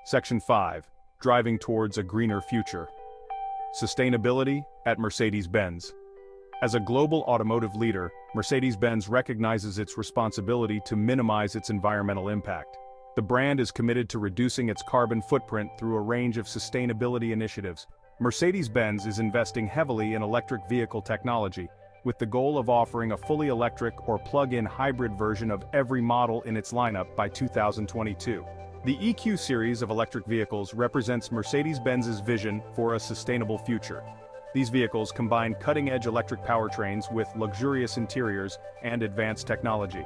Section 5. Driving towards a greener future. Sustainability at Mercedes-Benz. As a global automotive leader, Mercedes-Benz recognizes its responsibility to minimize its environmental impact. The brand is committed to reducing its carbon footprint through a range of sustainability initiatives. Mercedes-Benz is investing heavily in electric vehicle technology, with the goal of offering a fully electric or plug-in hybrid version of every model in its lineup by 2022. The EQ series of electric vehicles represents Mercedes-Benz's vision for a sustainable future. These vehicles combine cutting-edge electric powertrains with luxurious interiors and advanced technology.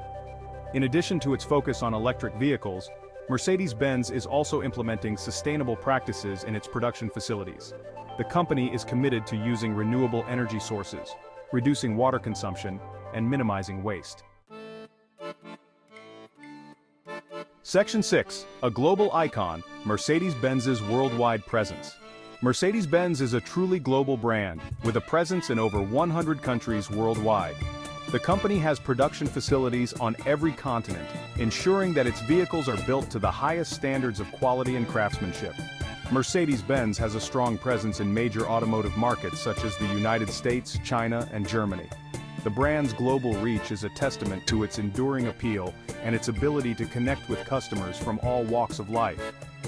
In addition to its focus on electric vehicles, Mercedes-Benz is also implementing sustainable practices in its production facilities. The company is committed to using renewable energy sources, reducing water consumption, and minimizing waste. Section 6. A global icon, Mercedes-Benz's worldwide presence. Mercedes-Benz is a truly global brand, with a presence in over 100 countries worldwide. The company has production facilities on every continent, ensuring that its vehicles are built to the highest standards of quality and craftsmanship. Mercedes-Benz has a strong presence in major automotive markets such as the United States, China, and Germany. The brand's global reach is a testament to its enduring appeal and its ability to connect with customers from all walks of life.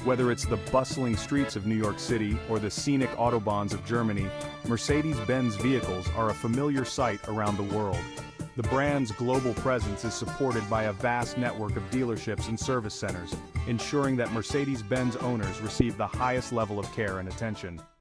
Whether it's the bustling streets of New York City or the scenic autobahns of Germany, Mercedes-Benz vehicles are a familiar sight around the world. The brand's global presence is supported by a vast network of dealerships and service centers, ensuring that Mercedes-Benz owners receive the highest level of care and attention.